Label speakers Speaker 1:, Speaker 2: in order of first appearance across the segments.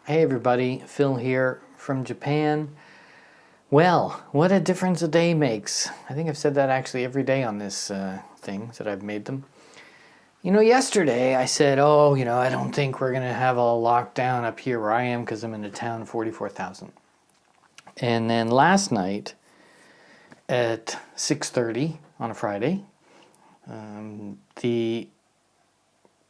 Speaker 1: Hey everybody, Phil here from Japan. Well, what a difference a day makes. I think I've said that actually every day on this thing that I've made them. Yesterday I said, I don't think we're going to have a lockdown up here where I am because I'm in a town of 44,000. And then last night at 6:30 on a Friday, the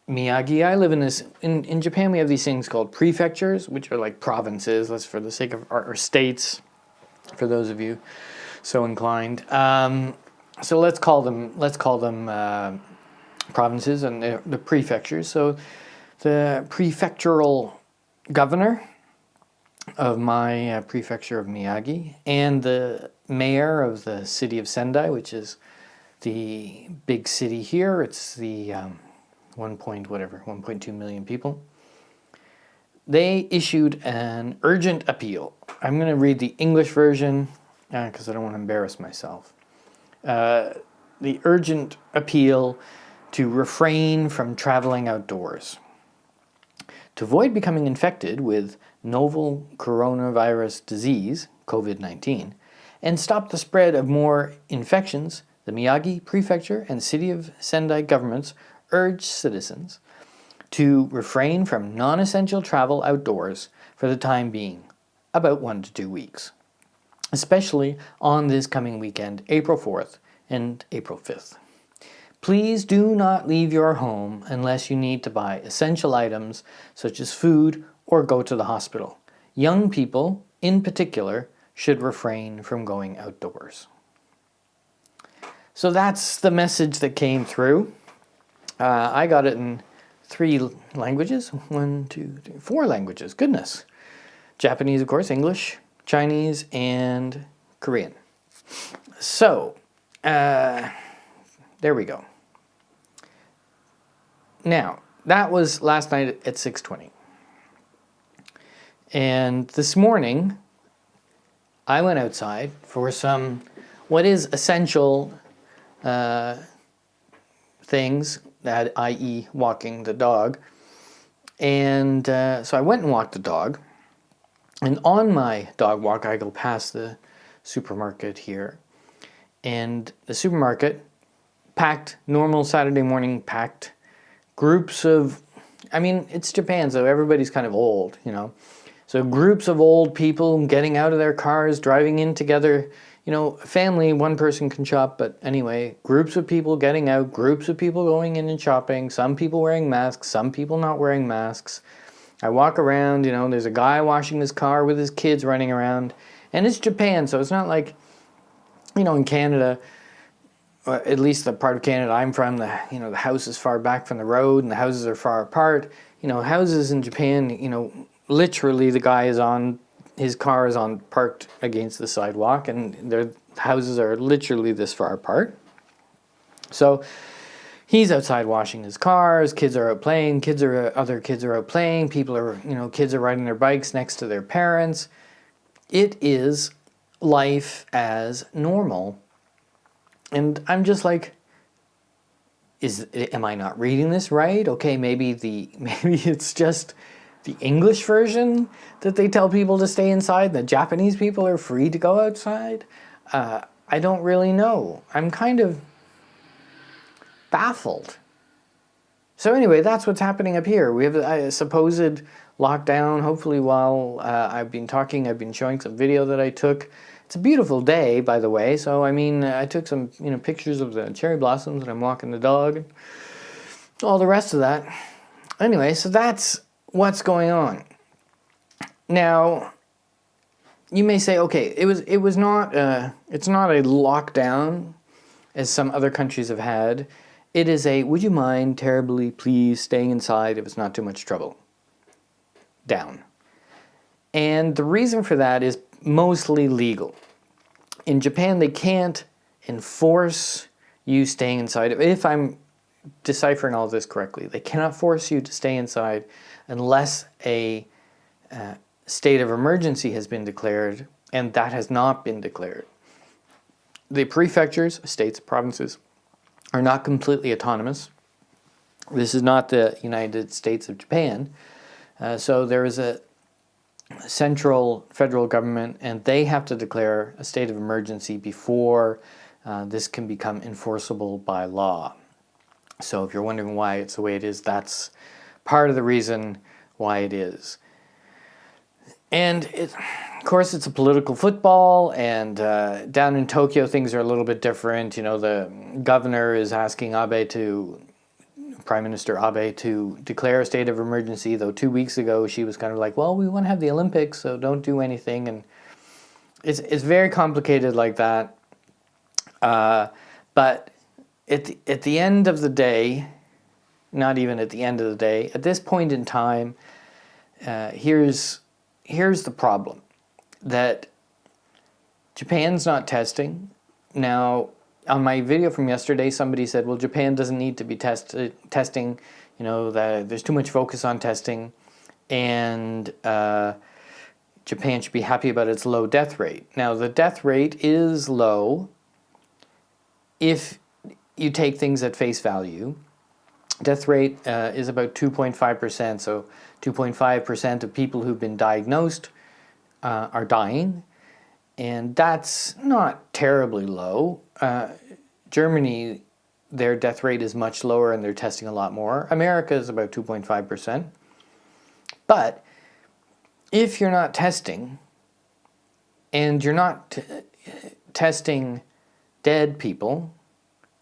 Speaker 1: Miyagi. I live in Japan we have these things called prefectures, which are like provinces, that's for the sake of, or states, for those of you so inclined. So let's call them provinces and the prefectures. So the prefectural governor of my prefecture of Miyagi and the mayor of the city of Sendai, which is the big city here. It's the 1.2 million people. They issued an urgent appeal. I'm going to read the English version because I don't want to embarrass myself. The urgent appeal to refrain from traveling outdoors. To avoid becoming infected with novel coronavirus disease, Covid19, and stop the spread of more infections, the Miyagi Prefecture and City of Sendai governments urge citizens to refrain from non-essential travel outdoors for the time being, about 1 to 2 weeks, especially on this coming weekend, April 4th and April 5th. Please do not leave your home unless you need to buy essential items such as food or go to the hospital. Young people, in particular, should refrain from going outdoors. So that's the message that came through. I got it in 3 languages. 1, 2, 3, 4 languages. Goodness. Japanese, of course, English, Chinese, and Korean. So, there we go. Now, that was last night at 6:20. And this morning, I went outside for some, what is essential things, that i.e. walking the dog. And so I went and walked the dog. And on my dog walk, I go past the supermarket here. And the supermarket, packed, normal Saturday morning, packed. Groups of, it's Japan, so everybody's kind of old, So groups of old people getting out of their cars, driving in together. Family, one person can shop, but anyway, groups of people getting out, groups of people going in and shopping, some people wearing masks, some people not wearing masks. I walk around, there's a guy washing his car with his kids running around, and it's Japan, so it's not like, in Canada, or at least the part of Canada I'm from, the house is far back from the road and the houses are far apart. Houses in Japan, literally the guy is on, his car is on parked against the sidewalk, and their houses are literally this far apart. So he's outside washing his car, his kids are out playing, other kids are out playing, people are, kids are riding their bikes next to their parents. It is life as normal. And I'm just like, am I not reading this right? Okay, maybe it's just the English version that they tell people to stay inside. The Japanese people are free to go outside. I don't really know. I'm kind of baffled. So anyway, that's what's happening up here. We have a supposed lockdown. Hopefully while I've been talking, I've been showing some video that I took. It's a beautiful day, by the way. So, I took some, pictures of the cherry blossoms and I'm walking the dog and all the rest of that. Anyway, so that's what's going on. Now, you may say, okay, it's not a lockdown as some other countries have had. It is a, would you mind terribly please staying inside if it's not too much trouble? Down. And the reason for that is mostly legal. In Japan, they can't enforce you staying inside. If I'm deciphering all of this correctly, they cannot force you to stay inside unless a state of emergency has been declared, and that has not been declared. The prefectures, states, provinces, are not completely autonomous. This is not the United States of Japan. So there is central federal government, and they have to declare a state of emergency before this can become enforceable by law. So if you're wondering why it's the way it is, that's part of the reason why it is. And of course, it's a political football, and down in Tokyo, things are a little bit different. You know, the governor is asking Prime Minister Abe to declare a state of emergency, though 2 weeks ago she was kind of like, well, we want to have the Olympics, so don't do anything. And it's very complicated like that. But at the end of the day, not even at the end of the day, at this point in time, here's the problem, that Japan's not testing. Now, on my video from yesterday, somebody said, well, Japan doesn't need to be testing, you know, that there's too much focus on testing, and Japan should be happy about its low death rate. Now, the death rate is low if you take things at face value. Death rate is about 2.5%, so 2.5% of people who've been diagnosed are dying, and that's not terribly low. Germany, their death rate is much lower and they're testing a lot more. America is about 2.5%. But if you're not testing, and you're not testing dead people,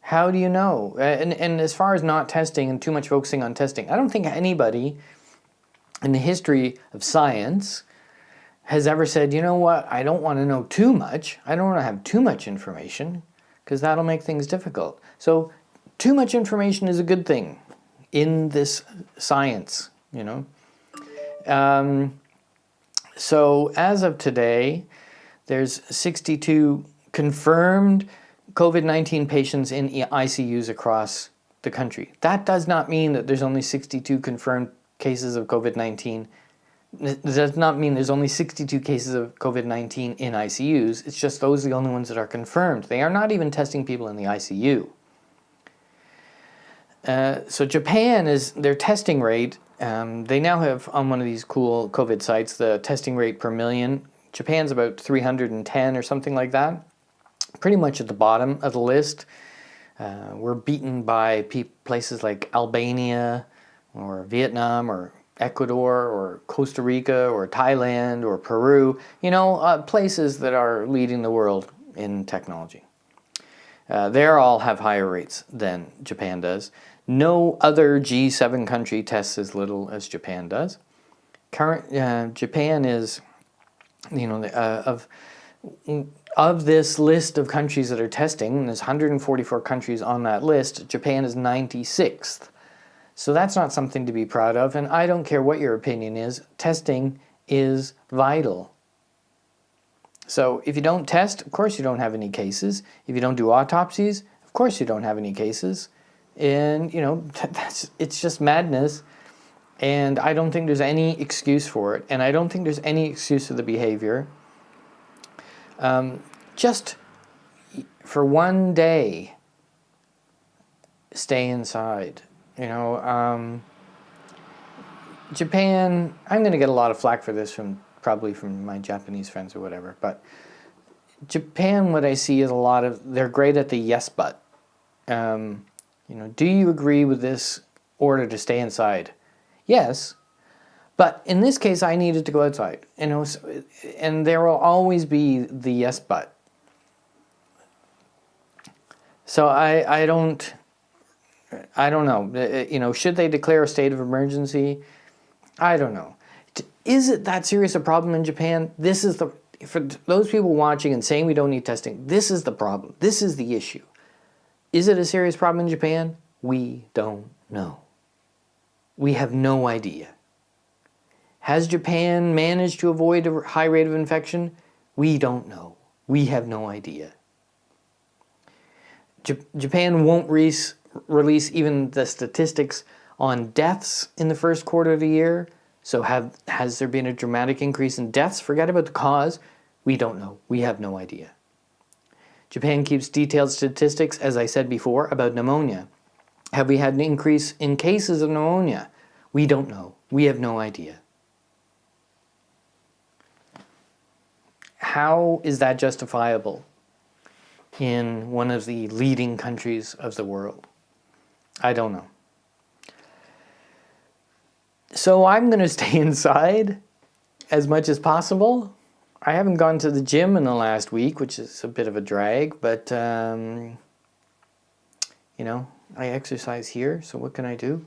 Speaker 1: how do you know? And as far as not testing and too much focusing on testing, I don't think anybody in the history of science has ever said, you know what, I don't want to know too much. I don't want to have too much information, because that'll make things difficult. So too much information is a good thing in this science, you know. So as of today, there's 62 confirmed COVID-19 patients in ICUs across the country. That does not mean that there's only 62 confirmed cases of COVID-19. It does not mean there's only 62 cases of COVID-19 in ICUs. It's just those are the only ones that are confirmed. They are not even testing people in the ICU. So Japan is, their testing rate, they now have on one of these cool COVID sites, the testing rate per million. Japan's about 310 or something like that. Pretty much at the bottom of the list. We're beaten by places like Albania or Vietnam or Ecuador or Costa Rica or Thailand or Peru, you know, places that are leading the world in technology. They all have higher rates than Japan does. No other G7 country tests as little as Japan does. Japan is, you know, of this list of countries that are testing, and there's 144 countries on that list, Japan is 96th. So that's not something to be proud of, and I don't care what your opinion is, testing is vital. So if you don't test, of course you don't have any cases. If you don't do autopsies, of course you don't have any cases. And, you know, it's just madness, and I don't think there's any excuse for it, and I don't think there's any excuse for the behavior. Just for one day, stay inside. You know, Japan, I'm going to get a lot of flack for this probably from my Japanese friends or whatever, but Japan, what I see is they're great at the yes but. You know, do you agree with this order to stay inside? Yes, but in this case I needed to go outside. You know, and there will always be the yes but. So I don't know. You know, should they declare a state of emergency? I don't know. Is it that serious a problem in Japan? For those people watching and saying we don't need testing, this is the problem. This is the issue. Is it a serious problem in Japan? We don't know. We have no idea. Has Japan managed to avoid a high rate of infection? We don't know. We have no idea. Japan won't release even the statistics on deaths in the first quarter of the year. So has there been a dramatic increase in deaths? Forget about the cause. We don't know. We have no idea. Japan keeps detailed statistics, as I said before, about pneumonia. Have we had an increase in cases of pneumonia? We don't know. We have no idea. How is that justifiable in one of the leading countries of the world? I don't know. So I'm going to stay inside as much as possible. I haven't gone to the gym in the last week, which is a bit of a drag, but, you know, I exercise here, so what can I do?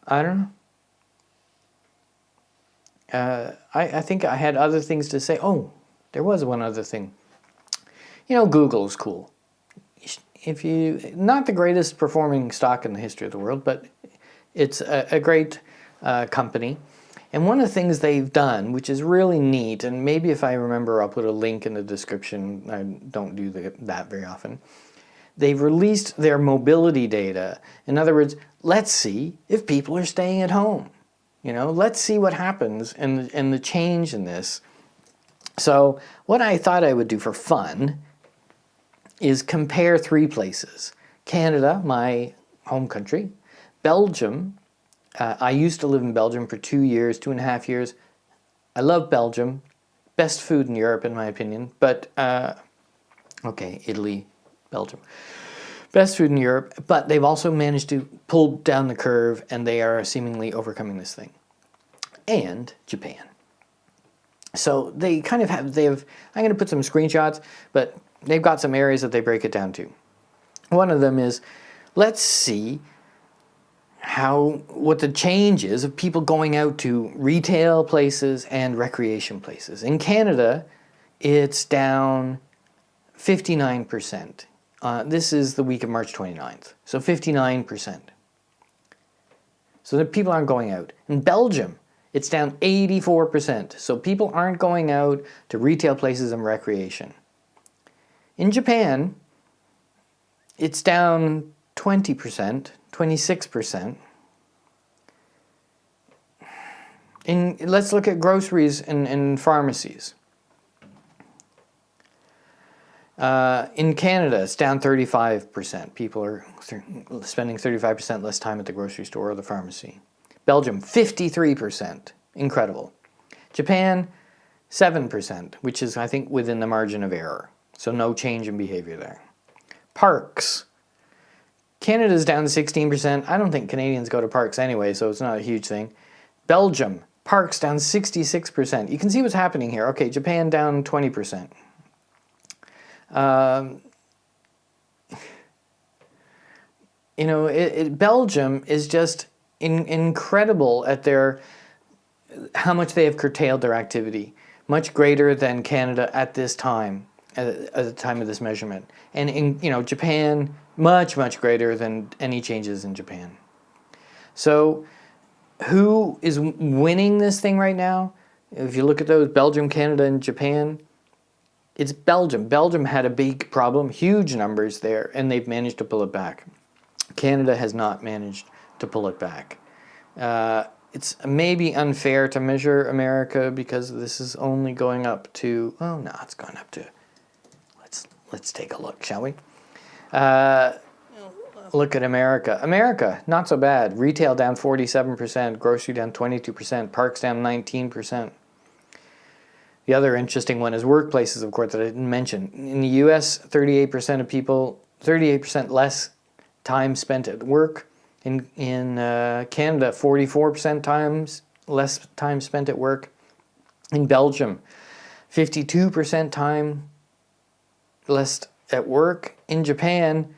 Speaker 1: I don't know. I think I had other things to say. Oh, there was one other thing. You know, Google's cool. If you, not the greatest performing stock in the history of the world, but it's a great company. And one of the things they've done, which is really neat, and maybe if I remember, I'll put a link in the description. I don't do that very often. They've released their mobility data. In other words, let's see if people are staying at home. You know, let's see what happens and the change in this. So what I thought I would do for fun is compare 3 places. Canada, my home country. Belgium. I used to live in Belgium for 2 years, 2.5 years. I love Belgium. Best food in Europe, in my opinion. But, okay, Italy, Belgium. Best food in Europe, but they've also managed to pull down the curve, and they are seemingly overcoming this thing. And Japan. So they kind of have, I'm going to put some screenshots, but they've got some areas that they break it down to. One of them is, let's see what the change is of people going out to retail places and recreation places. In Canada, it's down 59%. This is the week of March 29th. So 59%. So the people aren't going out. In Belgium, it's down 84%. So people aren't going out to retail places and recreation. In Japan, it's down 20%, 26%. Let's look at groceries and pharmacies. In Canada, it's down 35%. People are spending 35% less time at the grocery store or the pharmacy. Belgium, 53%. Incredible. Japan, 7%, which is, I think, within the margin of error. So no change in behavior there. Parks. Canada's down 16%. I don't think Canadians go to parks anyway, so it's not a huge thing. Belgium, parks down 66%. You can see what's happening here. Okay, Japan down 20%. You know, Belgium is just incredible at how much they have curtailed their activity. Much greater than Canada at this time, at the time of this measurement. And you know, Japan, much greater than any changes in Japan. So who is winning this thing right now? If you look at those, Belgium, Canada, and Japan, it's Belgium. Belgium had a big problem, huge numbers there, and they've managed to pull it back. Canada has not managed to pull it back. It's maybe unfair to measure America because this is only going up to, oh no, it's going up to, let's take a look, shall we? Look at America. America, not so bad. Retail down 47%, grocery down 22%, parks down 19%. The other interesting one is workplaces, of course, that I didn't mention. In the US, 38% of people, 38% less time spent at work. In Canada, 44% less time spent at work. In Belgium, 52% time less at work. In Japan,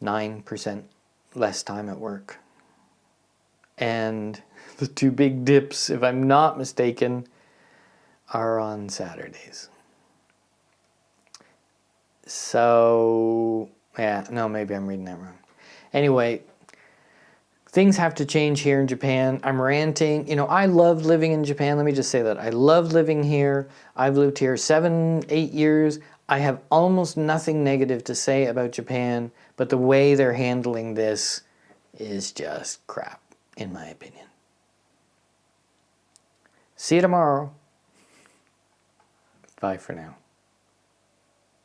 Speaker 1: 9% less time at work. And the 2 big dips, if I'm not mistaken, are on Saturdays. So, yeah, no, maybe I'm reading that wrong. Anyway, things have to change here in Japan. I'm ranting. You know, I love living in Japan. Let me just say that. I love living here. I've lived here 7, 8 years. I have almost nothing negative to say about Japan, but the way they're handling this is just crap, in my opinion. See you tomorrow. Bye for now.